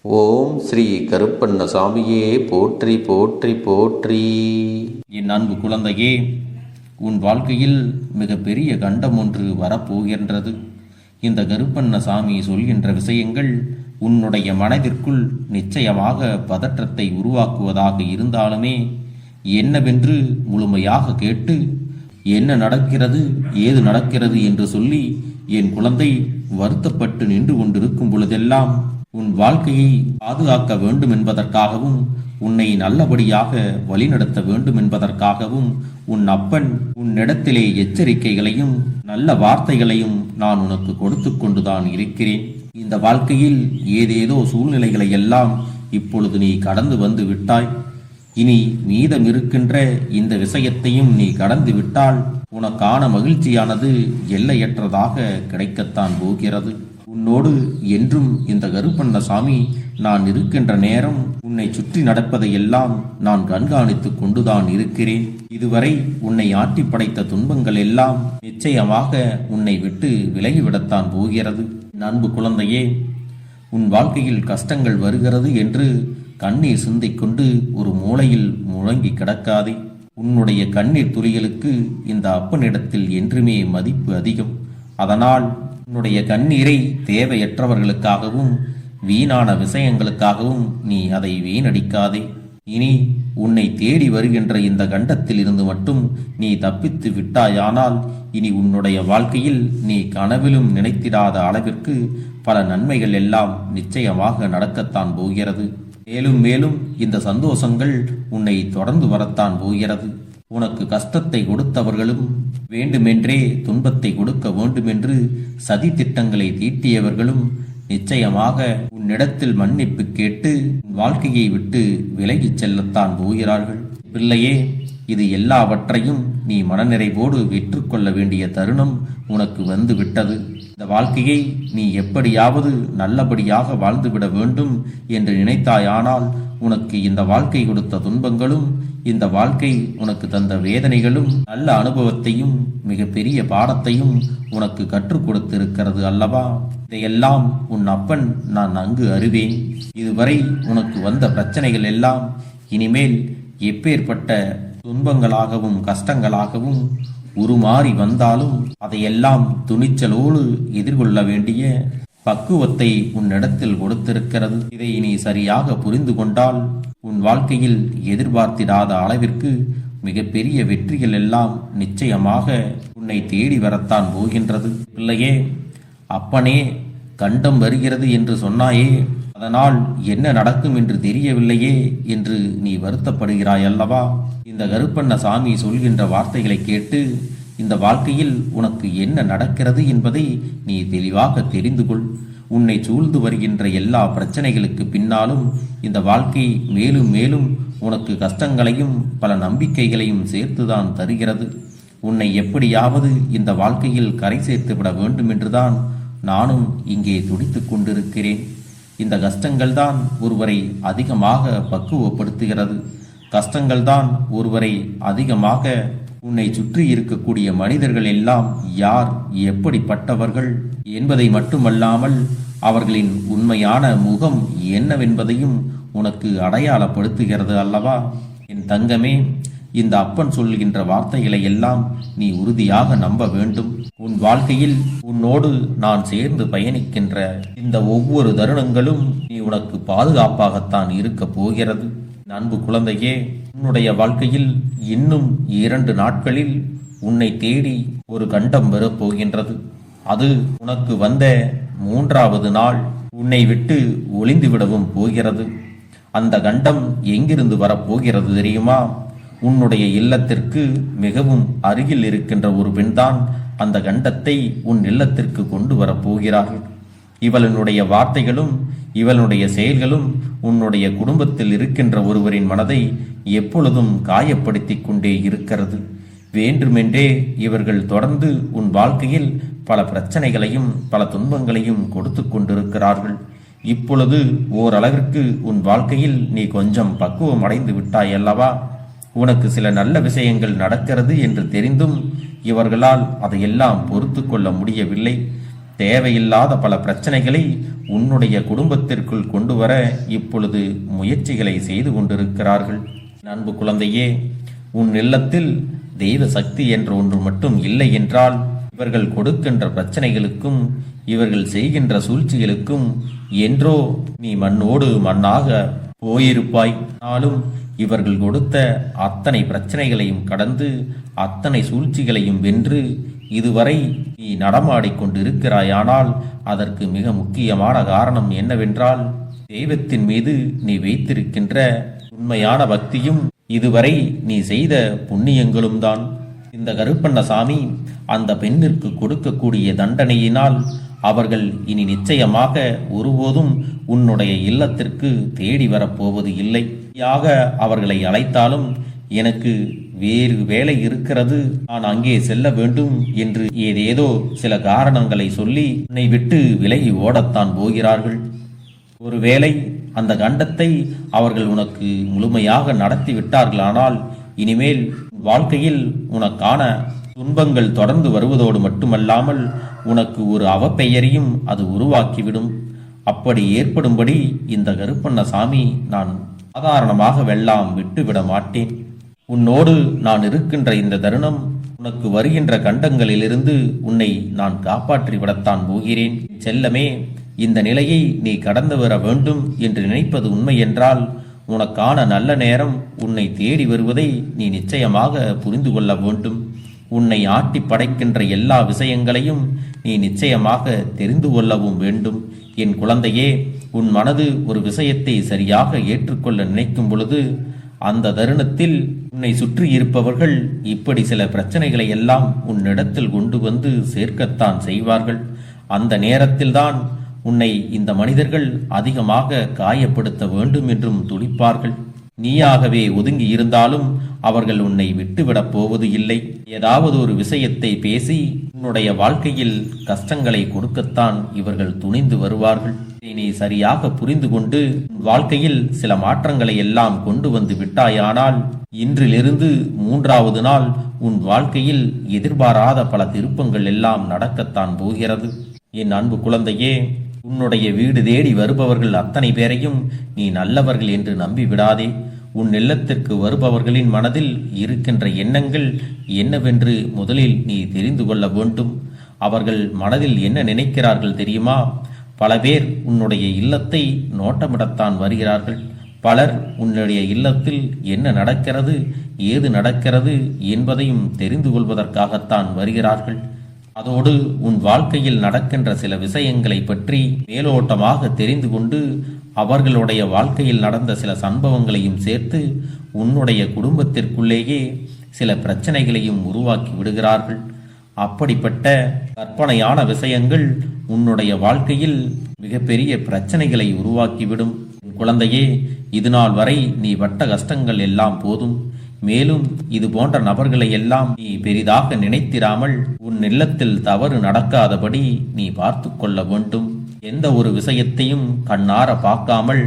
ஓம் ஸ்ரீ கருப்பண்ணசாமியே போற்றி போற்றி போற்றி. என் அன்பு குழந்தையே, உன் வாழ்க்கையில் மிகப்பெரிய கண்டம் ஒன்று வரப்போகின்றது. இந்த கருப்பண்ணசாமி சொல்கின்ற விஷயங்கள் உன்னுடைய மனதிற்குள் நிச்சயமாக பதற்றத்தை உருவாக்குவதாக இருந்தாலுமே என்னவென்று முழுமையாக கேட்டு என்ன நடக்கிறது ஏது நடக்கிறது என்று சொல்லி என் குழந்தை வருத்தப்பட்டு நின்று கொண்டிருக்கும் பொழுதெல்லாம் உன் வாழ்க்கையை பாதுகாக்க வேண்டும் என்பதற்காகவும் உன்னை நல்லபடியாக வழிநடத்த வேண்டும் என்பதற்காகவும் உன் அப்பன் உன்னிடத்திலே எச்சரிக்கைகளையும் நல்ல வார்த்தைகளையும் நான் உனக்கு கொடுத்து கொண்டுதான் இருக்கிறேன். இந்த வாழ்க்கையில் ஏதேதோ சூழ்நிலைகளை எல்லாம் இப்பொழுது நீ கடந்து வந்து விட்டாய். இனி மீதம் இருக்கின்ற இந்த விஷயத்தையும் நீ கடந்து விட்டால் உனக்கான மகிழ்ச்சியானது எல்லையற்றதாக கிடைக்கத்தான் போகிறது. உன்னோடு என்றும் இந்த கருப்பண்ணசாமி நான் இருக்கின்ற நேரம் உன்னை சுற்றி நடப்பதையெல்லாம் நான் கண்காணித்துக் கொண்டுதான் இருக்கிறேன். இதுவரை உன்னை ஆட்டி படைத்த துன்பங்கள் எல்லாம் நிச்சயமாக உன்னை விட்டு விலகிவிடத்தான் போகிறது. அன்பு குழந்தையே, உன் வாழ்க்கையில் கஷ்டங்கள் வருகிறது என்று கண்ணீர் சிந்திக்கொண்டு ஒரு மூலையில் முழங்கி கிடக்காதே. உன்னுடைய கண்ணீர் துளிகளுக்கு இந்த அப்பனிடத்தில் என்றுமே மதிப்பு அதிகம். அதனால் உன்னுடைய கண்ணீரை தேவையற்றவர்களுக்காகவும் வீணான விஷயங்களுக்காகவும் நீ அதை வீணடிக்காதே. இனி உன்னை தேடி வருகின்ற இந்த கண்டத்தில் இருந்து மட்டும் நீ தப்பித்து விட்டாயானால் இனி உன்னுடைய வாழ்க்கையில் நீ கனவிலும் நினைத்திடாத அளவிற்கு பல நன்மைகள் எல்லாம் நிச்சயமாக நடக்கத்தான் போகிறது. மேலும் மேலும் இந்த சந்தோஷங்கள் உன்னை தொடர்ந்து வரத்தான் போகிறது. உனக்கு கஷ்டத்தை கொடுத்தவர்களும் வேண்டுமென்றே துன்பத்தை கொடுக்க வேண்டுமென்று சதி திட்டங்களை தீட்டியவர்களும் நிச்சயமாக உன்னிடத்தில் மன்னிப்பு கேட்டு வாழ்க்கையை விட்டு விலகிச் செல்லத்தான் போகிறார்கள். பிள்ளையே, இது எல்லாவற்றையும் நீ மனநிறைவோடு வெற்றுக்கொள்ள வேண்டிய தருணம் உனக்கு வந்து விட்டது. இந்த வாழ்க்கையை நீ எப்படியாவது நல்லபடியாக வாழ்ந்துவிட வேண்டும் என்று நினைத்தாயானால் உனக்கு இந்த வாழ்க்கை கொடுத்த துன்பங்களும் இந்த வாழ்க்கை உனக்கு தந்த வேதனைகளும் நல்ல அனுபவத்தையும் மிகப்பெரிய பாடத்தையும் உனக்கு கற்றுக் கொடுத்திருக்கிறது அல்லவா? இதையெல்லாம் உன் அப்பன் நான் நன்கு அறிவேன். இதுவரை உனக்கு வந்த பிரச்சனைகள் எல்லாம் இனிமேல் எப்பேற்பட்ட துன்பங்களாகவும் கஷ்டங்களாகவும் உருமாறி வந்தாலும் அதையெல்லாம் துணிச்சலோடு எதிர்கொள்ள வேண்டிய பக்குவத்தை உன்னிடத்தில் கொடுத்திருக்கிறது. இதை நீ சரியாக புரிந்து கொண்டால் உன் வாழ்க்கையில் எதிர்பார்த்திடாத அளவிற்கு மிகப்பெரிய வெற்றிகள் எல்லாம் நிச்சயமாக உன்னை தேடி வரத்தான் போகின்றது. பிள்ளையே, அப்பனே கண்டம் வருகிறது என்று சொன்னாயே, அதனால் என்ன நடக்கும் என்று தெரியவில்லையே என்று நீ வருத்தப்படுகிறாய் அல்லவா? இந்த கருப்பண்ணசாமி சொல்கின்ற வார்த்தைகளை கேட்டு இந்த வாழ்க்கையில் உனக்கு என்ன நடக்கிறது என்பதை நீ தெளிவாக தெரிந்து கொள். உன்னை சூழ்ந்து வருகின்ற எல்லா பிரச்சனைகளுக்கு பின்னாலும் இந்த வாழ்க்கை மேலும் மேலும் உனக்கு கஷ்டங்களையும் பல நம்பிக்கைகளையும் சேர்த்துதான் தருகிறது. உன்னை எப்படியாவது இந்த வாழ்க்கையில் கரை சேர்த்து விட வேண்டும் என்றுதான் நானும் இங்கே துடித்து கொண்டிருக்கிறேன். இந்த கஷ்டங்கள் தான் ஒருவரை அதிகமாக பக்குவப்படுத்துகிறது. கஷ்டங்கள் தான் ஒருவரை அதிகமாக உன்னை சுற்றி இருக்கக்கூடிய மனிதர்கள் எல்லாம் யார் எப்படிப்பட்டவர்கள் என்பதை மட்டுமல்லாமல் அவர்களின் உண்மையான முகம் என்னவென்பதையும் உனக்கு அடையாளப்படுத்துகிறது அல்லவா? என் தங்கமே, இந்த அப்பன் சொல்கின்ற வார்த்தைகளை எல்லாம் நீ உறுதியாக நம்ப வேண்டும். உன் வாழ்க்கையில் உன்னோடு நான் சேர்ந்து பயணிக்கின்ற இந்த ஒவ்வொரு தருணங்களும் நீ உனக்கு பாதுகாப்பாகத்தான் இருக்க போகிறது. அன்பு குழந்தையே, உன்னுடைய வாழ்க்கையில் இன்னும் 2 நாட்களில் உன்னை தேடி ஒரு கண்டம் வரப்போகின்றது. அது உனக்கு வந்த 3வது நாள் உன்னை விட்டு ஒளிந்து விடவும் போகிறது. அந்த கண்டம் எங்கிருந்து வரப்போகிறது தெரியுமா? உன்னுடைய இல்லத்திற்கு மிகவும் அருகில் இருக்கின்ற ஒரு பெண்தான் அந்த கண்டத்தை உன் இல்லத்திற்கு கொண்டு வரப்போகிறார்கள். இவளுடைய வார்த்தைகளும் இவளுடைய செயல்களும் உன்னுடைய குடும்பத்தில் இருக்கின்ற ஒருவரின் மனதை எப்பொழுதும் காயப்படுத்தி கொண்டே இருக்கிறது. வேண்டுமென்றே இவர்கள் தொடர்ந்து உன் வாழ்க்கையில் பல பிரச்சனைகளையும் பல துன்பங்களையும் கொடுத்து கொண்டிருக்கிறார்கள். இப்பொழுது ஓரளவிற்கு உன் வாழ்க்கையில் நீ கொஞ்சம் பக்குவம் அடைந்து விட்டாய் அல்லவா? உனக்கு சில நல்ல விஷயங்கள் நடக்கிறது என்று தெரிந்தும் இவர்களால் அதையெல்லாம் பொறுத்து கொள்ள முடியவில்லை. தேவையில்லாத பல பிரச்சனைகளை உன்னுடைய குடும்பத்திற்குள் கொண்டு வர இப்பொழுது முயற்சிகளை செய்து கொண்டிருக்கிறார்கள். அன்பு குழந்தையே, உன் இல்லத்தில் தெய்வ சக்தி என்ற ஒன்று மட்டும் இல்லை என்றால் இவர்கள் கொடுக்கின்ற பிரச்சனைகளுக்கும் இவர்கள் செய்கின்ற சூழ்ச்சிகளுக்கும் என்றோ நீ மண்ணோடு மண்ணாக போயிருப்பாய். ஆனாலும் இவர்கள் கொடுத்த அத்தனை பிரச்சனைகளையும் கடந்து அத்தனை சூழ்ச்சிகளையும் வென்று இதுவரை நீ நடமாடிக்கொண்டிருக்கிறாயானால் அதற்கு மிக முக்கியமான காரணம் என்னவென்றால் தெய்வத்தின் மீது நீ வைத்திருக்கின்ற உண்மையான பக்தியும் இதுவரை நீ செய்த புண்ணியங்களும் தான். இந்த கருப்பண்ணசாமி அந்த பெண்ணிற்கு கொடுக்கக்கூடிய தண்டனையினால் அவர்கள் இனி நிச்சயமாக ஒருபோதும் உன்னுடைய இல்லத்திற்கு தேடி வரப்போவது இல்லை. அவர்களை அழைத்தாலும் எனக்கு வேறு வேலை இருக்கிறது, நான் அங்கே செல்ல வேண்டும் என்று ஏதேதோ சில காரணங்களை சொல்லி உன்னை விட்டு விலகி ஓடத்தான் போகிறார்கள். ஒருவேளை அந்த கண்டத்தை அவர்கள் உனக்கு முழுமையாக நடத்தி விட்டார்களானால் இனிமேல் வாழ்க்கையில் உனக்கான துன்பங்கள் தொடர்ந்து வருவதோடு மட்டுமல்லாமல் உனக்கு ஒரு அவப்பெயரையும் அது உருவாக்கிவிடும். அப்படி ஏற்படும்படி இந்த கருப்பண்ணசாமி நான் சாதாரணமாக வெல்லாம் விட்டுவிட மாட்டேன். உன்னோடு நான் இருக்கின்ற இந்த தருணம் உனக்கு வருகின்ற கண்டங்களிலிருந்து உன்னை நான் காப்பாற்றி விடத்தான் போகிறேன். செல்லமே, இந்த நிலையை நீ கடந்து வர வேண்டும் என்று நினைப்பது உண்மை என்றால் உனக்கான நல்ல நேரம் உன்னை தேடி வருவதை நீ நிச்சயமாக புரிந்து கொள்ள வேண்டும். உன்னை ஆட்டி படைக்கின்ற எல்லா விஷயங்களையும் நீ நிச்சயமாக தெரிந்து கொள்ளவும் வேண்டும். என் குழந்தையே, உன் மனது ஒரு விஷயத்தை சரியாக ஏற்றுக்கொள்ள நினைக்கும் பொழுது அந்த தருணத்தில் உன்னை சுற்றி இருப்பவர்கள் இப்படி சில பிரச்சனைகளை எல்லாம் உன்னிடத்தில் கொண்டு வந்து சேர்க்கத்தான் செய்வார்கள். அந்த நேரத்தில்தான் உன்னை இந்த மனிதர்கள் அதிகமாக காயப்படுத்த வேண்டும் என்றும் துடிப்பார்கள். நீயாகவே ஒதுங்கி இருந்தாலும் அவர்கள் உன்னை விட்டுவிடப் போவது இல்லை. ஏதாவது ஒரு விஷயத்தை பேசி உன்னுடைய வாழ்க்கையில் கஷ்டங்களை கொடுக்கத்தான் இவர்கள் துணிந்து வருவார்கள். நீ சரியாக புரிந்து கொண்டு வாழ்க்கையில் சில மாற்றங்களை எல்லாம் கொண்டு வந்து விட்டாயானால் இன்றிலிருந்து 3வது நாள் உன் வாழ்க்கையில் எதிர்பாராத பல திருப்பங்கள் எல்லாம் நடக்கத்தான் போகிறது. என் அன்பு குழந்தையே, உன்னுடைய வீடு தேடி வருபவர்கள் அத்தனை பேரையும் நீ நல்லவர்கள் என்று நம்பி விடாதே. உன் இல்லத்திற்கு வருபவர்களின் மனதில் இருக்கின்ற எண்ணங்கள் என்னவென்று முதலில் நீ தெரிந்து கொள்ள வேண்டும். அவர்கள் மனதில் என்ன நினைக்கிறார்கள் தெரியுமா? பல பேர் உன்னுடைய இல்லத்தை நோட்டமிடத்தான் வருகிறார்கள். பலர் உன்னுடைய இல்லத்தில் என்ன நடக்கிறது, ஏது நடக்கிறது என்பதையும் தெரிந்து கொள்வதற்காகத்தான் வருகிறார்கள். அதோடு உன் வாழ்க்கையில் நடக்கின்ற சில விஷயங்களை பற்றி மேலோட்டமாக தெரிந்து கொண்டு அவர்களுடைய வாழ்க்கையில் நடந்த சில சம்பவங்களையும் சேர்த்து உன்னுடைய குடும்பத்திற்குள்ளேயே சில பிரச்சனைகளையும் உருவாக்கி விடுகிறார்கள். அப்படிப்பட்ட கற்பனையான விஷயங்கள் உன்னுடைய வாழ்க்கையில் மிகப்பெரிய பிரச்சனைகளை உருவாக்கிவிடும். குழந்தையே, இதுநாள் வரை நீ பட்ட கஷ்டங்கள் எல்லாம் போதும். மேலும் இது போன்ற நபர்களை எல்லாம் நீ பெரிதாக நினைத்திராமல் உன் இல்லத்தில் தவறு நடக்காதபடி நீ பார்த்து கொள்ள வேண்டும். எந்த ஒரு விஷயத்தையும் கண்ணார பார்க்காமல்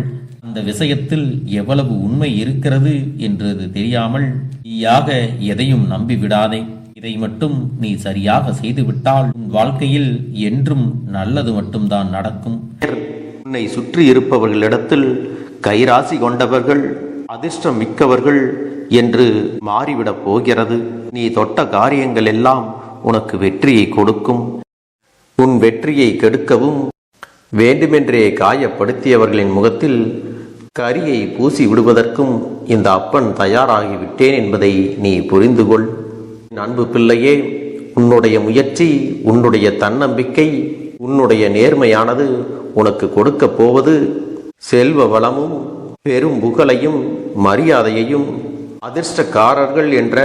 அந்த விஷயத்தில் எவ்வளவு உண்மை இருக்கிறது என்று தெரியாமல் நீயாக எதையும் நம்பி விடாதே. இதை மட்டும் நீ சரியாக செய்துவிட்டால் உன் வாழ்க்கையில் என்றும் நல்லது மட்டும்தான் நடக்கும். உன்னை சுற்றி இருப்பவர்களிடத்தில் கைராசி கொண்டவர்கள், அதிர்ஷ்டம் மிக்கவர்கள் என்று மாறிவிடப் போகிறது. நீ தொட்ட காரியங்கள் எல்லாம் உனக்கு வெற்றியை கொடுக்கும். உன் வெற்றியை கெடுக்கவும் வேண்டுமென்றே காயப்படுத்தியவர்களின் முகத்தில் கரியை பூசி விடுவதற்கும் இந்த அப்பன் தயாராகிவிட்டேன் என்பதை நீ புரிந்து கொள். அன்பு பிள்ளையே, உன்னுடைய முயற்சி, உன்னுடைய தன்னம்பிக்கை, உன்னுடைய நேர்மையானது உனக்கு கொடுக்க போவது செல்வ வளமும் பெரும் புகழையும் மரியாதையையும் அதிர்ஷ்டக்காரர்கள் என்ற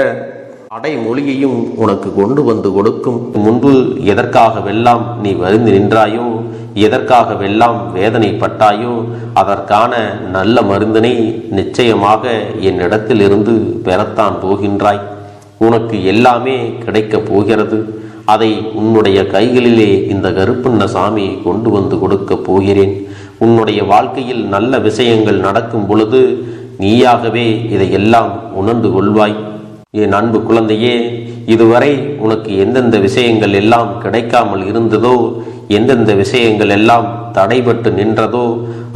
அடைமொழியையும் உனக்கு கொண்டு வந்து கொடுக்கும். முன்பு எதற்காகவெல்லாம் நீ வருந்தி நின்றாயோ, எதற்காகவெல்லாம் வேதனைப்பட்டாயோ அதற்கான நல்ல மருந்தினை நிச்சயமாக என்னிடத்திலிருந்து பெறத்தான் போகின்றாய். உனக்கு எல்லாமே கிடைக்கப் போகிறது. அதை உன்னுடைய கைகளிலே இந்த கருப்பண்ணசாமி கொண்டு வந்து கொடுக்க போகிறேன். உன்னுடைய வாழ்க்கையில் நல்ல விஷயங்கள் நடக்கும் பொழுது நீயாகவே இதையெல்லாம் உணர்ந்து கொள்வாய். என் அன்பு குழந்தையே, இதுவரை உனக்கு எந்தெந்த விஷயங்கள் எல்லாம் கிடைக்காமல் இருந்ததோ, எந்தெந்த விஷயங்கள் எல்லாம் தடைபட்டு நின்றதோ,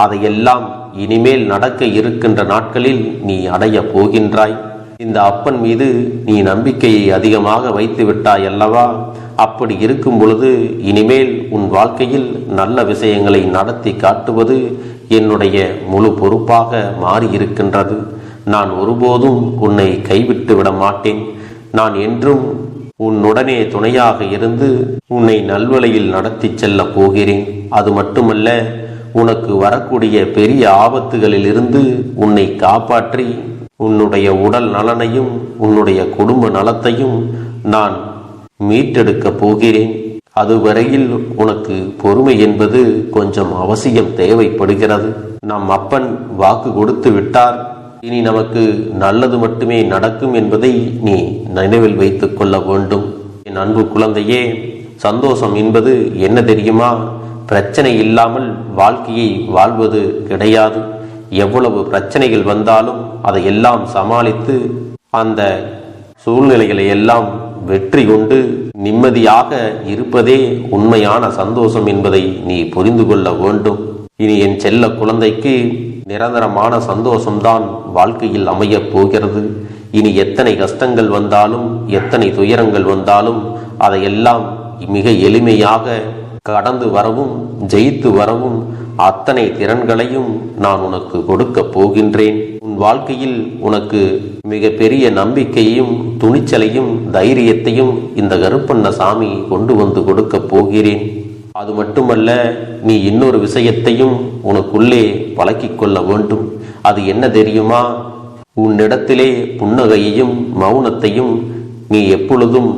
அதையெல்லாம் இனிமேல் நடக்க இருக்கின்ற நாட்களில் நீ அடைய போகின்றாய். இந்த அப்பன் மீது நீ நம்பிக்கையை அதிகமாக வைத்து விட்டாய் அல்லவா? அப்படி இருக்கும் பொழுது இனிமேல் உன் வாழ்க்கையில் நல்ல விஷயங்களை நடத்தி காட்டுவது என்னுடைய முழு பொறுப்பாக மாறியிருக்கின்றது. நான் ஒருபோதும் உன்னை கைவிட்டு விட மாட்டேன். நான் என்றும் உன்னுடனே துணையாக இருந்து உன்னை நல்வழியில் நடத்தி செல்ல போகிறேன். அது மட்டுமல்ல, உனக்கு வரக்கூடிய பெரிய ஆபத்துகளில் இருந்து உன்னை காப்பாற்றி உன்னுடைய உடல் நலனையும் உன்னுடைய குடும்ப நலத்தையும் நான் மீட்டெடுக்க போகிறேன். அதுவரையில் உனக்கு பொறுமை என்பது கொஞ்சம் அவசியம் தேவைப்படுகிறது. நம் அப்பன் வாக்கு கொடுத்து விட்டார். இனி நமக்கு நல்லது மட்டுமே நடக்கும் என்பதை நீ நினைவில் வைத்துக் கொள்ள வேண்டும். என் அன்பு குழந்தையே, சந்தோஷம் என்பது என்ன தெரியுமா? பிரச்சனை இல்லாமல் வாழ்க்கையை வாழ்வது கிடையாது. எவ்வளவு பிரச்சனைகள் வந்தாலும் அதையெல்லாம் சமாளித்து அந்த சூழ்நிலைகளை எல்லாம் வெற்றி கொண்டு நிம்மதியாக இருப்பதே உண்மையான சந்தோஷம் என்பதை நீ புரிந்து கொள்ள வேண்டும். இனி என் செல்ல குழந்தைக்கு நிரந்தரமான சந்தோஷம்தான் வாழ்க்கையில் அமையப் போகிறது. இனி எத்தனை கஷ்டங்கள் வந்தாலும் எத்தனை துயரங்கள் வந்தாலும் அதையெல்லாம் மிக எளிமையாக கடந்து வரவும் ஜெயித்து வரவும் அத்தனை திறன்களையும் நான் உனக்கு கொடுக்க போகின்றேன். உன் வாழ்க்கையில் உனக்கு மிக பெரிய நம்பிக்கையும் துணிச்சலையும் தைரியத்தையும் இந்த கருப்பண்ண சாமி கொண்டு வந்து கொடுக்க போகிறேன். அது மட்டுமல்ல, நீ இன்னொரு விஷயத்தையும் உனக்குள்ளே பழக்கிக் கொள்ள வேண்டும். அது என்ன தெரியுமா? உன்னிடத்திலே புன்னகையையும் மௌனத்தையும் நீ எப்பொழுதும்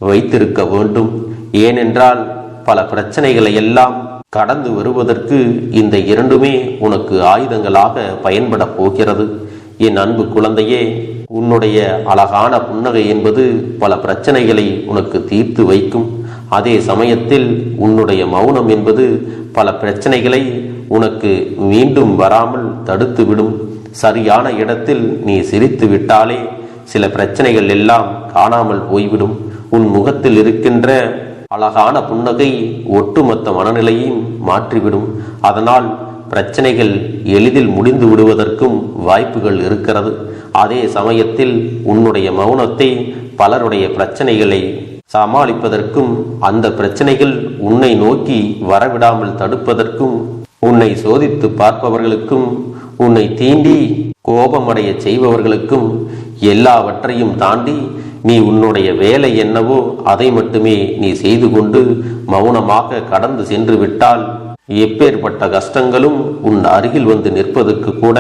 வைத்திருக்க வேண்டும். ஏனென்றால் பல பிரச்சனைகளை எல்லாம் கடந்து வருவதற்கு இந்த இரண்டுமே உனக்கு ஆயுதங்களாக பயன்பட போகிறது. என் அன்பு குழந்தையே, உன்னுடைய அழகான புன்னகை என்பது பல பிரச்சனைகளை உனக்கு தீர்த்து வைக்கும். அதே சமயத்தில் உன்னுடைய மௌனம் என்பது பல பிரச்சனைகளை உனக்கு மீண்டும் வராமல் தடுத்து விடும். சரியான இடத்தில் நீ சிரித்து விட்டாலே சில பிரச்சனைகள் எல்லாம் காணாமல் போய்விடும். உன் முகத்தில் இருக்கின்ற அழகான புன்னகை ஒட்டுமொத்த மனநிலையும் மாற்றிவிடும். அதனால் பிரச்சனைகள் எளிதில் முடிந்து விடுவதற்கும் வாய்ப்புகள் இருக்கிறது. அதே சமயத்தில் உன்னுடைய மௌனத்தை பலருடைய பிரச்சனைகளை சமாளிப்பதற்கும் அந்த பிரச்சனைகள் உன்னை நோக்கி வரவிடாமல் தடுப்பதற்கும் உன்னை சோதித்து பார்ப்பவர்களுக்கும் உன்னை தீண்டி கோபமடைய செய்பவர்களுக்கும் எல்லாவற்றையும் தாண்டி நீ உன்னுடைய வேலை என்னவோ அதை மட்டுமே நீ செய்து கொண்டு மௌனமாக கடந்து சென்று விட்டால் எப்பேற்பட்ட கஷ்டங்களும் உன் அருகில் வந்து நிற்பதற்கு கூட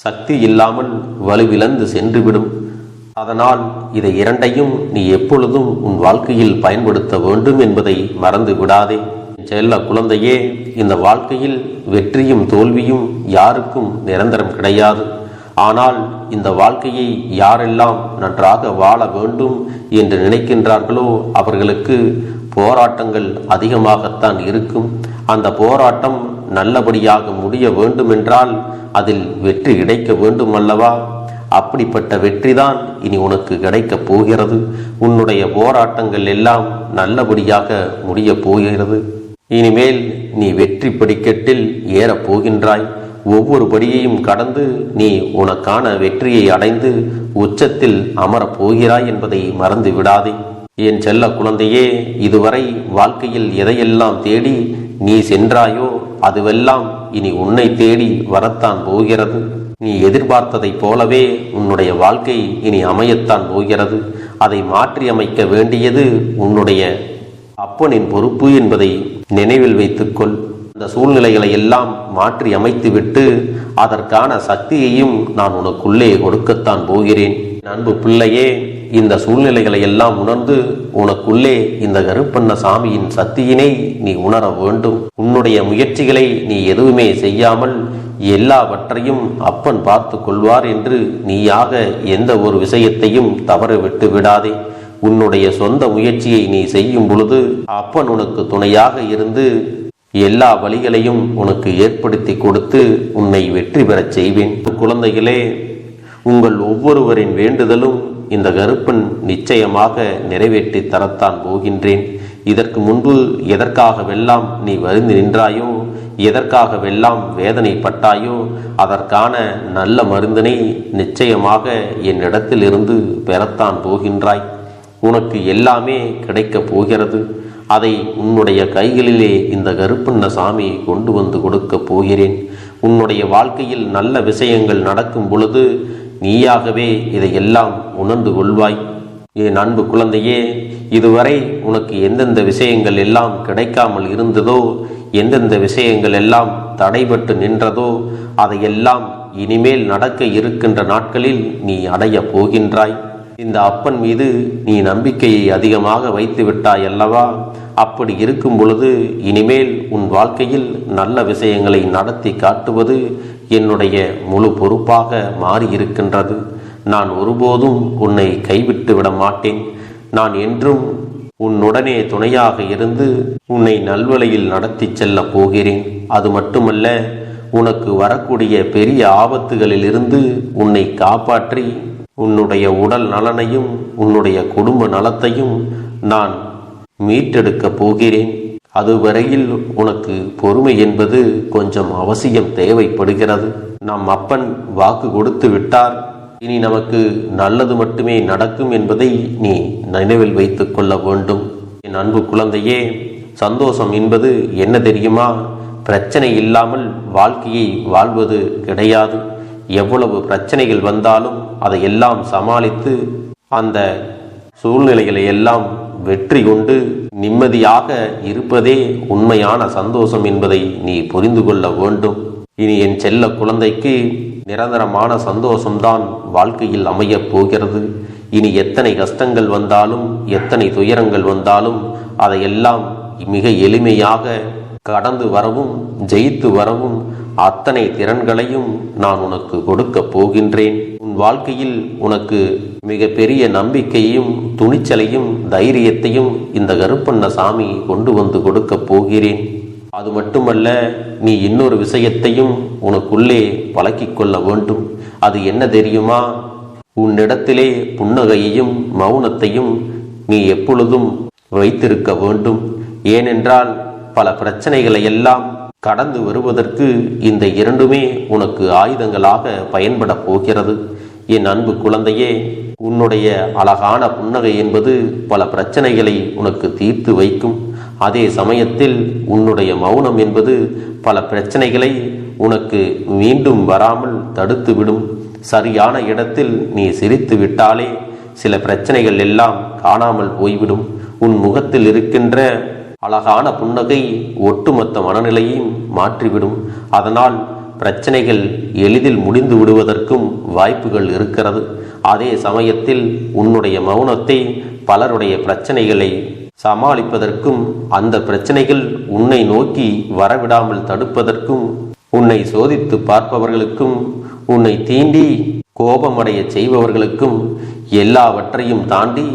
சக்தி இல்லாமல் வலுவிழந்து சென்றுவிடும். அதனால் இதை இரண்டையும் நீ எப்பொழுதும் உன் வாழ்க்கையில் பயன்படுத்த வேண்டும் என்பதை மறந்து விடாதே. செல்ல குழந்தையே, இந்த வாழ்க்கையில் வெற்றியும் தோல்வியும் யாருக்கும் நிரந்தரம் கிடையாது. ஆனால் இந்த வாழ்க்கையை யாரெல்லாம் நன்றாக வாழ வேண்டும் என்று நினைக்கின்றார்களோ அவர்களுக்கு போராட்டங்கள் அதிகமாகத்தான் இருக்கும். அந்த போராட்டம் நல்லபடியாக முடிய வேண்டுமென்றால் அதில் வெற்றி கிடைக்க வேண்டும் அல்லவா? அப்படிப்பட்ட வெற்றிதான் இனி உனக்கு கிடைக்கப் போகிறது. உன்னுடைய போராட்டங்கள் எல்லாம் நல்லபடியாக முடிய போகிறது. இனிமேல் நீ வெற்றி படிக்கட்டில் ஏறப் போகின்றாய். ஒவ்வொரு படியையும் கடந்து நீ உனக்கான வெற்றியை அடைந்து உச்சத்தில் அமரப் போகிறாய் என்பதை மறந்து விடாதே. என் செல்ல குழந்தையே, இதுவரை வாழ்க்கையில் எதையெல்லாம் தேடி நீ சென்றாயோ அதுவெல்லாம் இனி உன்னை தேடி வரத்தான் போகிறது. நீ எதிர்பார்த்ததைப் போலவே உன்னுடைய வாழ்க்கை இனி அமையத்தான் போகிறது. அதை மாற்றி அமைக்க வேண்டியது உன்னுடைய அப்பனின் பொறுப்பு என்பதை நினைவில் வைத்துக்கொள். அந்த சூழ்நிலைகளை எல்லாம் மாற்றி அமைத்துவிட்டு அதற்கான சக்தியையும் நான் உனக்குள்ளே கொடுக்கத்தான் போகிறேன். அன்பு பிள்ளையே, இந்த சூழ்நிலைகளை எல்லாம் உணர்ந்து உனக்குள்ளே இந்த கருப்பண்ண சாமியின் சக்தியினை நீ உணர வேண்டும். உன்னுடைய முயற்சிகளை நீ எதுவுமே செய்யாமல் எல்லாவற்றையும் அப்பன் பார்த்து கொள்வார் என்று நீயாக எந்த ஒரு விஷயத்தையும் தவற விட்டு விடாதே. உன்னுடைய சொந்த முயற்சியை நீ செய்யும் பொழுது அப்பன் உனக்கு துணையாக இருந்து எல்லா வழிகளையும் உனக்கு ஏற்படுத்தி கொடுத்து உன்னை வெற்றி பெறச் செய்வேன். குழந்தைகளே, உங்கள் ஒவ்வொருவரின் வேண்டுதலும் இந்த கருப்பன் நிச்சயமாக நிறைவேற்றி தரத்தான் போகின்றேன். இதற்கு முன்பு எதற்காகவெல்லாம் நீ வருந்தி நின்றாயோ, எதற்காகவெல்லாம் வேதனைப்பட்டாயோ, அதற்கான நல்ல மருந்தினை நிச்சயமாக என்னிடத்தில் இருந்து பெறத்தான் போகின்றாய். உனக்கு எல்லாமே கிடைக்கப் போகிறது. அதை உன்னுடைய கைகளிலே இந்த கருப்பண்ண சாமி கொண்டு வந்து கொடுக்கப் போகிறேன். உன்னுடைய வாழ்க்கையில் நல்ல விஷயங்கள் நடக்கும் பொழுது நீயாகவே இதையெல்லாம் உணர்ந்து கொள்வாய். என் அன்பு குழந்தையே, இதுவரை உனக்கு எந்தெந்த விஷயங்கள் எல்லாம் கிடைக்காமல் இருந்ததோ, எந்தெந்த விஷயங்கள் எல்லாம் தடைபட்டு நின்றதோ, அதையெல்லாம் இனிமேல் நடக்க இருக்கின்ற நாட்களில் நீ அடைய போகின்றாய். இந்த அப்பன் மீது நீ நம்பிக்கையை அதிகமாக வைத்து விட்டாய் அல்லவா? அப்படி இருக்கும் பொழுது இனிமேல் உன் வாழ்க்கையில் நல்ல விஷயங்களை நடத்தி காட்டுவது என்னுடைய முழு பொறுப்பாக மாறியிருக்கின்றது. நான் ஒருபோதும் உன்னை கைவிட்டு விட மாட்டேன். நான் என்றும் உன்னுடனே துணையாக இருந்து உன்னை நல்வழியில் நடத்தி செல்ல போகிறேன். அது மட்டுமல்ல, உனக்கு வரக்கூடிய பெரிய ஆபத்துகளில் இருந்து உன்னை காப்பாற்றி உன்னுடைய உடல் நலனையும் உன்னுடைய குடும்ப நலத்தையும் நான் மீட்டெடுக்கப் போகிறேன். அதுவரையில் உனக்கு பொறுமை என்பது கொஞ்சம் அவசியம் தேவைப்படுகிறது. நம் அப்பன் வாக்கு கொடுத்து விட்டார். இனி நமக்கு நல்லது மட்டுமே நடக்கும் என்பதை நீ நினைவில் வைத்துக் கொள்ள வேண்டும். என் அன்பு குழந்தையே, சந்தோஷம் என்பது என்ன தெரியுமா? பிரச்சனை இல்லாமல் வாழ்க்கையை வாழ்வது கிடையாது. எவ்வளவு பிரச்சனைகள் வந்தாலும் அதையெல்லாம் சமாளித்து அந்த சூழ்நிலைகளை எல்லாம் வெற்றி கொண்டு நிம்மதியாக இருப்பதே உண்மையான சந்தோஷம் என்பதை நீ புரிந்து கொள்ள வேண்டும். இனி என் செல்ல குழந்தைக்கு நிரந்தரமான சந்தோஷம்தான் வாழ்க்கையில் அமையப் போகிறது. இனி எத்தனை கஷ்டங்கள் வந்தாலும், எத்தனை துயரங்கள் வந்தாலும் அதையெல்லாம் மிக எளிமையாக கடந்து வரவும் ஜெயித்து வரவும் அத்தனை திறன்களையும் நான் உனக்கு கொடுக்க போகின்றேன். உன் வாழ்க்கையில் உனக்கு மிக பெரிய நம்பிக்கையையும் துணிச்சலையும் தைரியத்தையும் இந்த கருப்பண்ண சாமி கொண்டு வந்து கொடுக்க போகிறேன். அது மட்டுமல்ல, நீ இன்னொரு விஷயத்தையும் உனக்குள்ளே பழக்கிக் கொள்ள வேண்டும். அது என்ன தெரியுமா? உன்னிடத்திலே புன்னகையையும் மௌனத்தையும் நீ எப்பொழுதும் வைத்திருக்க வேண்டும். ஏனென்றால் பல பிரச்சனைகளை எல்லாம் கடந்து வருவதற்கு இந்த இரண்டுமே உனக்கு ஆயுதங்களாக பயன்பட போகிறது. என் அன்பு குழந்தையே, உன்னுடைய அழகான புன்னகை என்பது பல பிரச்சனைகளை உனக்கு தீர்த்து வைக்கும். அதே சமயத்தில் உன்னுடைய மௌனம் என்பது பல பிரச்சனைகளை உனக்கு மீண்டும் வராமல் தடுத்துவிடும். சரியான இடத்தில் நீ சிரித்து விட்டாலே சில பிரச்சனைகள் எல்லாம் காணாமல் போய்விடும். உன் முகத்தில் இருக்கின்ற அழகான புன்னகை ஒட்டுமொத்த மனநிலையையும் மாற்றிவிடும். அதனால் பிரச்சனைகள் எளிதில் முடிந்து விடுவதற்கும் வாய்ப்புகள் இருக்கிறது. அதே சமயத்தில் உன்னுடைய மௌனத்தை பலருடைய பிரச்சனைகளை சமாளிப்பதற்கும், அந்த பிரச்சனைகள் உன்னை நோக்கி வரவிடாமல் தடுப்பதற்கும், உன்னை சோதித்து பார்ப்பவர்களுக்கும், உன்னை தீண்டி கோபமடைய செய்பவர்களுக்கும் எல்லாவற்றையும் தாண்டி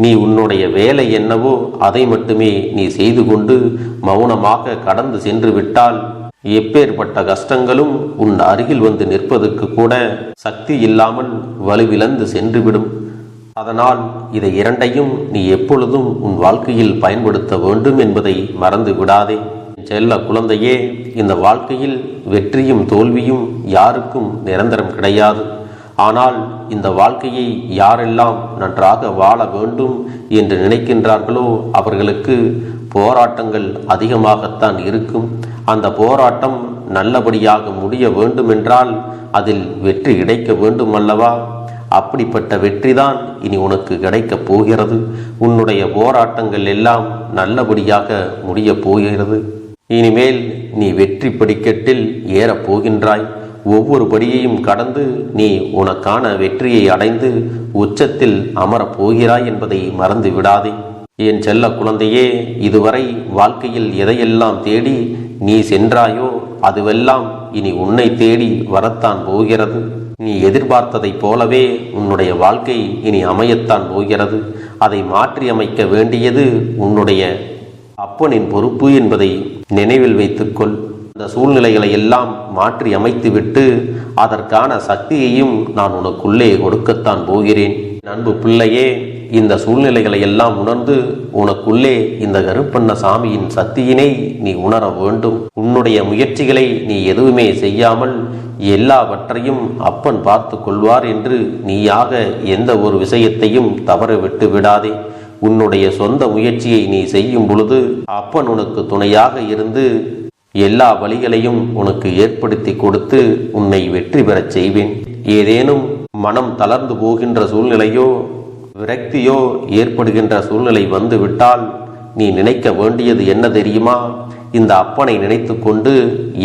நீ உன்னுடைய வேலை என்னவோ அதை மட்டுமே நீ செய்து கொண்டு மௌனமாக கடந்து சென்று விட்டால் எப்பேற்பட்ட கஷ்டங்களும் உன் அருகில் வந்து நிற்பதற்கு கூட சக்தி இல்லாமல் வலுவிழந்து சென்றுவிடும். அதனால் இதை இரண்டையும் நீ எப்பொழுதும் உன் வாழ்க்கையில் பயன்படுத்த வேண்டும் என்பதை மறந்து விடாதே. செல்ல குழந்தையே, இந்த வாழ்க்கையில் வெற்றியும் தோல்வியும் யாருக்கும் நிரந்தரம் கிடையாது. ஆனால் இந்த வாழ்க்கையை யாரெல்லாம் நன்றாக வாழ வேண்டும் என்று நினைக்கின்றார்களோ அவர்களுக்கு போராட்டங்கள் அதிகமாகத்தான் இருக்கும். அந்த போராட்டம் நல்லபடியாக முடிய வேண்டுமென்றால் அதில் வெற்றி கிடைக்க வேண்டும் அல்லவா? அப்படிப்பட்ட வெற்றிதான் இனி உனக்கு கிடைக்கப் போகிறது. உன்னுடைய போராட்டங்கள் எல்லாம் நல்லபடியாக முடியப் போகிறது. இனிமேல் நீ வெற்றி படிக்கட்டில் ஏறப் போகின்றாய். ஒவ்வொரு படியையும் கடந்து நீ உனக்கான வெற்றியை அடைந்து உச்சத்தில் அமரப் போகிறாய் என்பதை மறந்து விடாதே. என் செல்ல குழந்தையே, இதுவரை வாழ்க்கையில் எதையெல்லாம் தேடி நீ சென்றாயோ அதுவெல்லாம் இனி உன்னை தேடி வரத்தான் போகிறது. நீ எதிர்பார்த்ததைப் போலவே உன்னுடைய வாழ்க்கை இனி அமையத்தான் போகிறது. அதை மாற்றி அமைக்க வேண்டியது உன்னுடைய அப்பனின் பொறுப்பு என்பதை நினைவில் வைத்துக்கொள். அந்த சூழ்நிலைகளை எல்லாம் மாற்றி அமைத்துவிட்டு அதற்கான சக்தியையும் நான் உனக்குள்ளே கொடுக்கத்தான் போகிறேன். அன்பு பிள்ளையே, இந்த சூழ்நிலைகளை எல்லாம் உணர்ந்து உனக்குள்ளே இந்த கருப்பண்ண சாமியின் சக்தியினை நீ உணர வேண்டும். உன்னுடைய முயற்சிகளை நீ எதுவுமே செய்யாமல் எல்லாவற்றையும் அப்பன் பார்த்து கொள்வார் என்று நீயாக எந்த ஒரு விஷயத்தையும் தவற விட்டு விடாதே. உன்னுடைய சொந்த முயற்சியை நீ செய்யும் பொழுது அப்பன் உனக்கு துணையாக இருந்து எல்லா வழிகளையும் உனக்கு ஏற்படுத்தி கொடுத்து உன்னை வெற்றி பெறச் செய்வேன். ஏதேனும் மனம் தளர்ந்து போகின்ற சூழ்நிலையோ விரக்தியோ ஏற்படுகின்ற சூழ்நிலை வந்து விட்டால் நீ நினைக்க வேண்டியது என்ன தெரியுமா? இந்த அப்பனை நினைத்து கொண்டு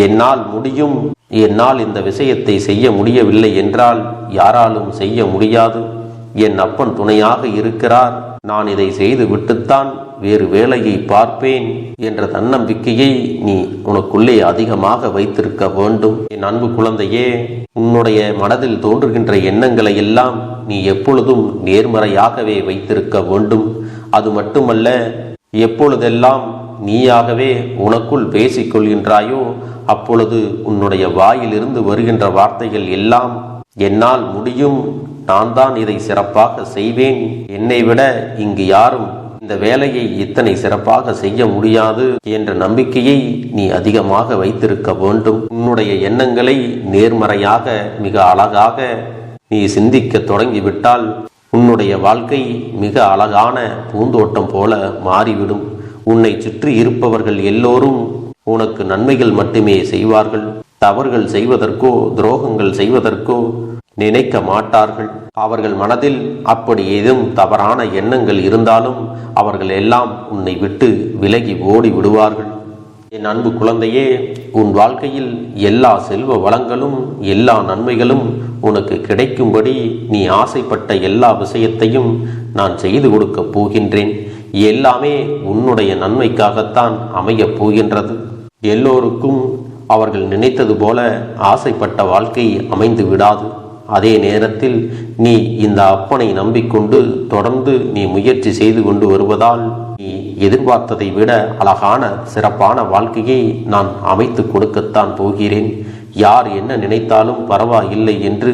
என்னால் முடியும், என்னால் இந்த விஷயத்தை செய்ய முடியவில்லை என்றால் யாராலும் செய்ய முடியாது, என் அப்பன் துணையாக இருக்கிறார், நான் இதை செய்து விட்டுத்தான் வேறு வேலையை பார்ப்பேன் என்ற தன்னம்பிக்கையை நீ உனக்குள்ளே அதிகமாக வைத்திருக்க வேண்டும். என் அன்பு குழந்தையே, உன்னுடைய மனதில் தோன்றுகின்ற எண்ணங்களை எல்லாம் நீ எப்பொழுதும் நேர்மறையாகவே வைத்திருக்க வேண்டும். அது மட்டுமல்ல, எப்பொழுதெல்லாம் நீயாகவே உனக்குள் பேசிக்கொள்கின்றாயோ அப்பொழுது உன்னுடைய வாயிலிருந்து வருகின்ற வார்த்தைகள் எல்லாம் என்னால் முடியும், நான் தான் இதை சிறப்பாக செய்வேன், என்னை விட இங்கு யாரும் இந்த வேலையை இத்தனை சிறப்பாக செய்ய முடியாது என்ற நம்பிக்கையை நீ அதிகமாக வைத்திருக்க வேண்டும். உன்னுடைய எண்ணங்களை நேர்மறையாக மிக அழகாக நீ சிந்திக்க தொடங்கிவிட்டால் உன்னுடைய வாழ்க்கை மிக அழகான பூந்தோட்டம் போல மாறிவிடும். உன்னை சுற்றி இருப்பவர்கள் எல்லோரும் உனக்கு நன்மைகள் மட்டுமே செய்வார்கள். தவறுகள் செய்வதற்கோ துரோகங்கள் செய்வதற்கோ நினைக்க மாட்டார்கள். அவர்கள் மனதில் அப்படி ஏதும் தவறான எண்ணங்கள் இருந்தாலும் அவர்கள் எல்லாம் உன்னை விட்டு விலகி ஓடி விடுவார்கள். என் அன்பு குழந்தையே, உன் வாழ்க்கையில் எல்லா செல்வ வளங்களும் எல்லா நன்மைகளும் உனக்கு கிடைக்கும்படி நீ ஆசைப்பட்ட எல்லா விஷயத்தையும் நான் செய்து கொடுக்கப் போகின்றேன். எல்லாமே உன்னுடைய நன்மைக்காகத்தான் அமையப் போகின்றது. எல்லோருக்கும் அவர்கள் நினைத்தது போல ஆசைப்பட்ட வாழ்க்கை அமைந்து விடாது. அதே நேரத்தில் நீ இந்த அப்பனை நம்பிக்கொண்டு தொடர்ந்து நீ முயற்சி செய்து கொண்டு வருவதால் நீ எதிர்பார்த்ததை விட அழகான சிறப்பான வாழ்க்கையை நான் அமைத்து கொடுக்கத்தான் போகிறேன். யார் என்ன நினைத்தாலும் பரவாயில்லை என்று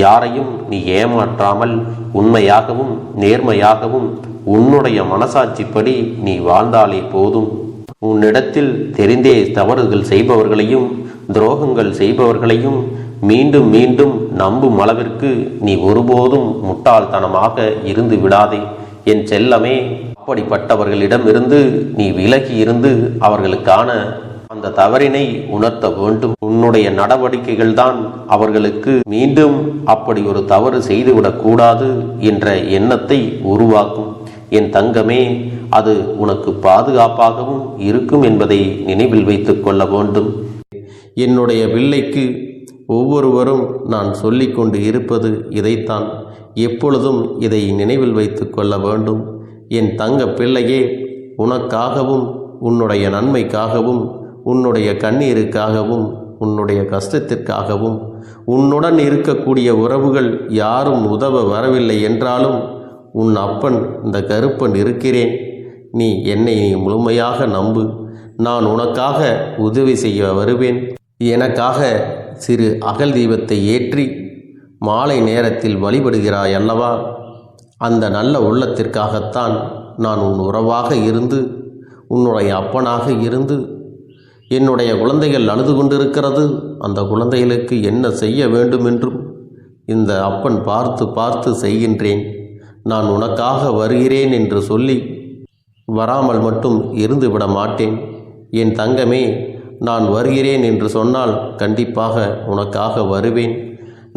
யாரையும் நீ ஏமாற்றாமல் உண்மையாகவும் நேர்மையாகவும் உன்னுடைய மனசாட்சிப்படி நீ வாழ்ந்தாலே போதும். உன்னிடத்தில் தெரிந்தே தவறுகள் செய்பவர்களையும் துரோகங்கள் செய்பவர்களையும் மீண்டும் மீண்டும் நம்பும் அளவிற்கு நீ ஒருபோதும் முட்டாள்தனமாக இருந்து விடாதே என் செல்லமே. அப்படிப்பட்டவர்களிடமிருந்து நீ விலகி இருந்து அவர்களுக்கான அந்த தவறினை உணர்த்த வேண்டும். உன்னுடைய நடவடிக்கைகள் தான் அவர்களுக்கு மீண்டும் அப்படி ஒரு தவறு செய்துவிடக் கூடாது என்ற எண்ணத்தை உருவாக்கும். என் தங்கமே, அது உனக்கு பாதுகாப்பாகவும் இருக்கும் என்பதை நினைவில் வைத்துக் கொள்ள வேண்டும். என்னுடைய பிள்ளைக்கு ஒவ்வொருவரும் நான் சொல்லிக்கொண்டு இருப்பது இதைத்தான். எப்பொழுதும் இதை நினைவில் வைத்து கொள்ள வேண்டும். என் தங்க பிள்ளையே, உனக்காகவும் உன்னுடைய நன்மைக்காகவும் உன்னுடைய கண்ணீருக்காகவும் உன்னுடைய கஷ்டத்திற்காகவும் உன்னுடன் இருக்கக்கூடிய உறவுகள் யாரும் உதவ வரவில்லை என்றாலும் உன் அப்பன் இந்த கருப்பன் இருக்கிறேன். நீ என்னை முழுமையாக நம்பு. நான் உனக்காக உதவி செய்ய வருவேன். எனக்காக சிறு அகல் தீபத்தை ஏற்றி மாலை நேரத்தில் வழிபடுகிறாய் அல்லவா? அந்த நல்ல உள்ளத்திற்காகத்தான் நான் உன் உறவாக இருந்து உன்னுடைய அப்பனாக இருந்து என்னுடைய குழந்தைகள் அழுது கொண்டிருக்கிறது, அந்த குழந்தைகளுக்கு என்ன செய்ய வேண்டும் என்றும் இந்த அப்பன் பார்த்து பார்த்து செய்கின்றேன். நான் உனக்காக வருகிறேன் என்று சொல்லி வராமல் மட்டும் இருந்து விட மாட்டேன். என் தங்கமே, நான் வருகிறேன் என்று சொன்னால் கண்டிப்பாக உனக்காக வருவேன்.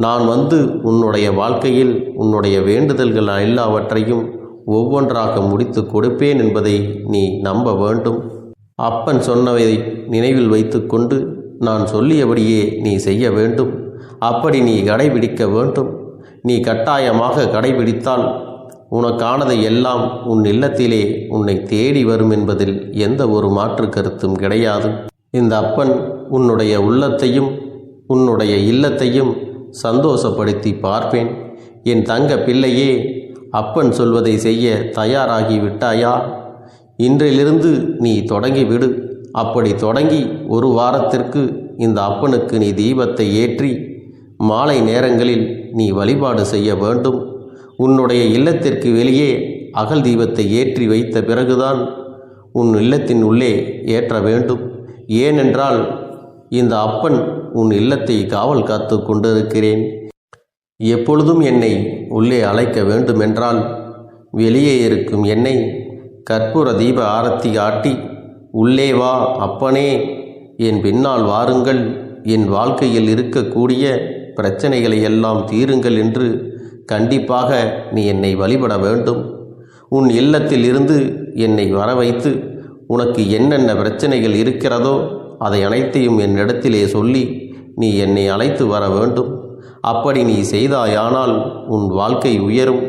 நான் வந்து உன்னுடைய வாழ்க்கையில் உன்னுடைய வேண்டுதல்கள் எல்லாவற்றையும் ஒவ்வொன்றாக முடித்து கொடுப்பேன் என்பதை நீ நம்ப வேண்டும். அப்பன் சொன்னவை நினைவில் வைத்து கொண்டு நான் சொல்லியபடியே நீ செய்ய வேண்டும். அப்படி நீ கடைபிடிக்க வேண்டும். நீ கட்டாயமாக கடைபிடித்தால் உனக்கானதை எல்லாம் உன் இல்லத்திலே உன்னை தேடி வரும் என்பதில் எந்த ஒரு மாற்று கருத்தும் கிடையாது. இந்த அப்பன் உன்னுடைய உள்ளத்தையும் உன்னுடைய இல்லத்தையும் சந்தோஷப்படுத்தி பார்ப்பேன். என் தங்க பிள்ளையே, அப்பன் சொல்வதை செய்ய தயாராகி விட்டாயா? இன்றிலிருந்து நீ தொடங்கிவிடு. அப்படி தொடங்கி ஒரு வாரத்திற்கு இந்த அப்பனுக்கு நீ தீபத்தை ஏற்றி மாலை நேரங்களில் நீ வழிபாடு செய்ய வேண்டும். உன்னுடைய இல்லத்திற்கு வெளியே அகல் தீபத்தை ஏற்றி வைத்த பிறகுதான் உன் இல்லத்தின் உள்ளே ஏற்ற வேண்டும். ஏனென்றால் இந்த அப்பன் உன் இல்லத்தை காவல் காத்து கொண்டிருக்கிறேன். எப்பொழுதும் என்னை உள்ளே அழைக்க வேண்டுமென்றால் வெளியே இருக்கும் என்னை கற்பூர தீப ஆரத்தி காட்டி உள்ளே வா அப்பனே, என் பின்னால் வாருங்கள், என் வாழ்க்கையில் இருக்கக்கூடிய பிரச்சனைகளை எல்லாம் தீருங்கள் என்று கண்டிப்பாக நீ என்னை வழிபட வேண்டும். உன் இல்லத்தில் இருந்து என்னை வர வைத்து உனக்கு என்னென்ன பிரச்சனைகள் இருக்கிறதோ அதை அனைத்தையும் என்னிடத்திலே சொல்லி நீ என்னை அழைத்து வர வேண்டும். அப்படி நீ செய்தாயானால் உன் வாழ்க்கை உயரும்,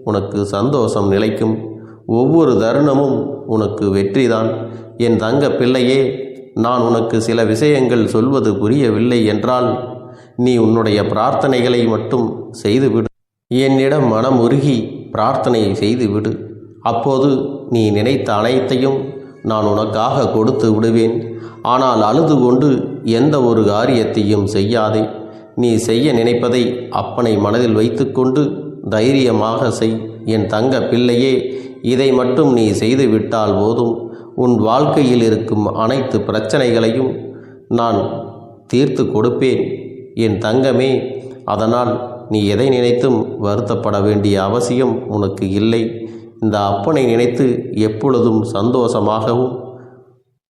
உனக்கு சந்தோஷம் நிலைக்கும், ஒவ்வொரு தருணமும் உனக்கு வெற்றிதான். என் தங்க பிள்ளையே, நான் உனக்கு சில விஷயங்கள் சொல்வது புரியவில்லை என்றால் நீ உன்னுடைய பிரார்த்தனைகளை மட்டும் செய்துவிடு. என்னிடம் மனம் உருகி பிரார்த்தனையை செய்துவிடு. அப்போது நீ நினைத்த அனைத்தையும் நான் உனக்காக கொடுத்து விடுவேன். ஆனால் அழுது கொண்டு எந்த ஒரு காரியத்தையும் செய்யாதே. நீ செய்ய நினைப்பதை அப்பனை மனதில் வைத்துக்கொண்டு தைரியமாக செய். என் தங்க பிள்ளையே, இதை மட்டும் நீ செய்துவிட்டால் போதும். உன் வாழ்க்கையில் இருக்கும் அனைத்து பிரச்சனைகளையும் நான் தீர்த்து கொடுப்பேன் என் தங்கமே. அதனால் நீ எதை நினைத்தும் வருத்தப்பட வேண்டிய அவசியம் உனக்கு இல்லை. இந்த அப்பனை நினைத்து எப்பொழுதும் சந்தோஷமாகவும்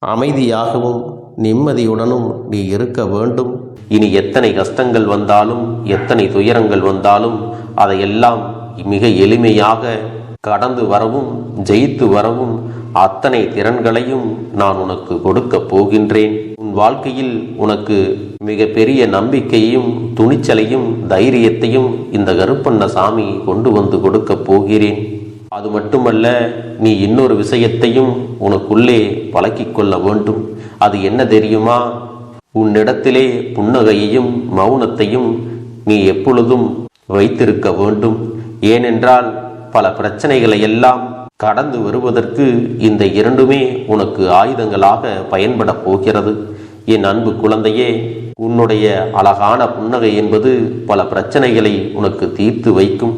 அமைதியாகவும் நிம்மதியுடனும் நீ இருக்க வேண்டும். இனி எத்தனை கஷ்டங்கள் வந்தாலும் எத்தனை துயரங்கள் வந்தாலும் அதையெல்லாம் மிக எளிமையாக கடந்து வரவும் ஜெயித்து வரவும் அத்தனை திறன்களையும் நான் உனக்கு கொடுக்க போகின்றேன். உன் வாழ்க்கையில் உனக்கு மிக பெரிய நம்பிக்கையையும் துணிச்சலையும் தைரியத்தையும் இந்த கருப்பண்ண சாமி கொண்டு வந்து கொடுக்க போகிறேன். அது மட்டுமல்ல, நீ இன்னொரு விஷயத்தையும் உனக்குள்ளே பழக்கிக் கொள்ள வேண்டும். அது என்ன தெரியுமா? உன்னிடத்திலே புன்னகையையும் மௌனத்தையும் நீ எப்பொழுதும் வைத்திருக்க வேண்டும். ஏனென்றால் பல பிரச்சனைகளை எல்லாம் கடந்து வருவதற்கு இந்த இரண்டுமே உனக்கு ஆயுதங்களாக பயன்பட போகிறது. என் அன்பு குழந்தையே, உன்னுடைய அழகான புன்னகை என்பது பல பிரச்சனைகளை உனக்கு தீர்த்து வைக்கும்.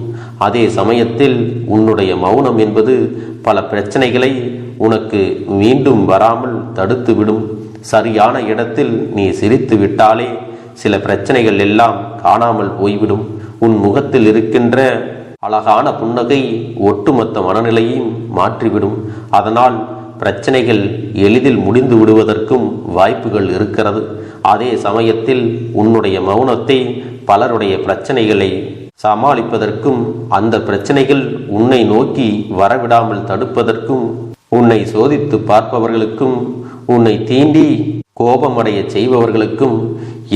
அதே சமயத்தில் உன்னுடைய மௌனம் என்பது பல பிரச்சனைகளை உனக்கு மீண்டும் வராமல் தடுத்துவிடும். சரியான இடத்தில் நீ சிரித்து விட்டாலே சில பிரச்சனைகள் எல்லாம் காணாமல் போய்விடும். உன் முகத்தில் இருக்கின்ற அழகான புன்னகை ஒட்டுமொத்த மனநிலையையும் மாற்றிவிடும். அதனால் பிரச்சனைகள் எளிதில் முடிந்து விடுவதற்கும் வாய்ப்புகள் இருக்கிறது. அதே சமயத்தில் உன்னுடைய மௌனத்தை பலருடைய பிரச்சனைகளை சமாளிப்பதற்கும் அந்த பிரச்சனைகள் உன்னை நோக்கி வரவிடாமல் தடுப்பதற்கும் உன்னை சோதித்து பார்ப்பவர்களுக்கும் உன்னை தீண்டி கோபமடைய செய்பவர்களுக்கும்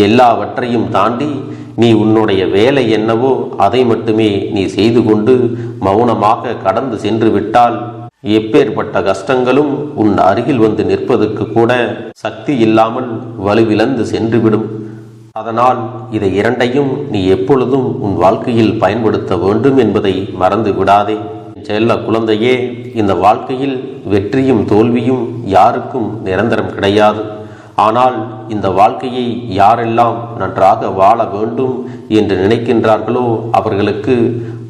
எல்லாவற்றையும் தாண்டி நீ உன்னுடைய வேலை என்னவோ அதை மட்டுமே நீ செய்து கொண்டு மௌனமாக கடந்து சென்று விட்டால் எப்பேற்பட்ட கஷ்டங்களும் உன் அருகில் வந்து நிற்பதற்கு கூட சக்தி இல்லாமல் வலுவிழந்து சென்றுவிடும். அதனால் இதை இரண்டையும் நீ எப்பொழுதும் உன் வாழ்க்கையில் பயன்படுத்த வேண்டும் என்பதை மறந்து விடாதே. செல்ல குழந்தையே, இந்த வாழ்க்கையில் வெற்றியும் தோல்வியும் யாருக்கும் நிரந்தரம் கிடையாது. ஆனால் இந்த வாழ்க்கையை யாரெல்லாம் நன்றாக வாழ வேண்டும் என்று நினைக்கின்றார்களோ அவர்களுக்கு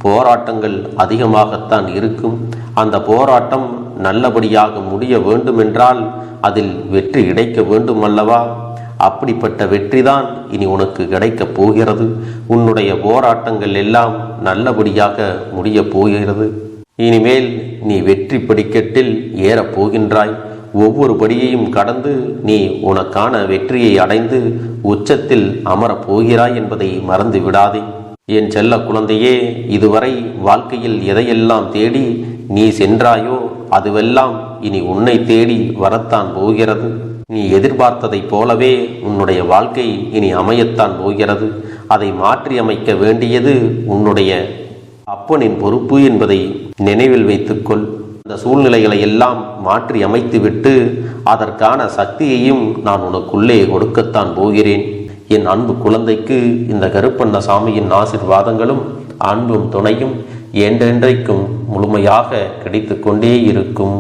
போராட்டங்கள் அதிகமாகத்தான் இருக்கும். அந்த போராட்டம் நல்லபடியாக முடிய வேண்டுமென்றால் அதில் வெற்றி கிடைக்க வேண்டும் அல்லவா? அப்படிப்பட்ட வெற்றிதான் இனி உனக்கு கிடைக்கப் போகிறது. உன்னுடைய போராட்டங்கள் எல்லாம் நல்லபடியாக முடிய போகிறது. இனிமேல் நீ வெற்றி படிக்கட்டில் ஏறப் போகின்றாய். ஒவ்வொரு படியையும் கடந்து நீ உனக்கான வெற்றியை அடைந்து உச்சத்தில் அமரப் போகிறாய் என்பதை மறந்து விடாதே. என் செல்ல குழந்தையே, இதுவரை வாழ்க்கையில் எதையெல்லாம் தேடி நீ சென்றாயோ அதுவெல்லாம் இனி உன்னை தேடி வரத்தான் போகிறது. நீ எதிர்பார்த்ததைப் போலவே உன்னுடைய வாழ்க்கை இனி அமையத்தான் போகிறது. அதை மாற்றி அமைக்க வேண்டியது உன்னுடைய அப்பனின் பொறுப்பு என்பதை நினைவில் வைத்துக்கொள். அந்த சூழ்நிலைகளை எல்லாம் மாற்றி அமைத்துவிட்டு அதற்கான சக்தியையும் நான் உனக்குள்ளே கொடுக்கத்தான் போகிறேன். என் அன்பு குழந்தைக்கு இந்த கருப்பண்ண சாமியின் ஆசீர்வாதங்களும் அன்பும் துணையும் என்றென்றைக்கும் முழுமையாக கிடைத்து கொண்டே இருக்கும்.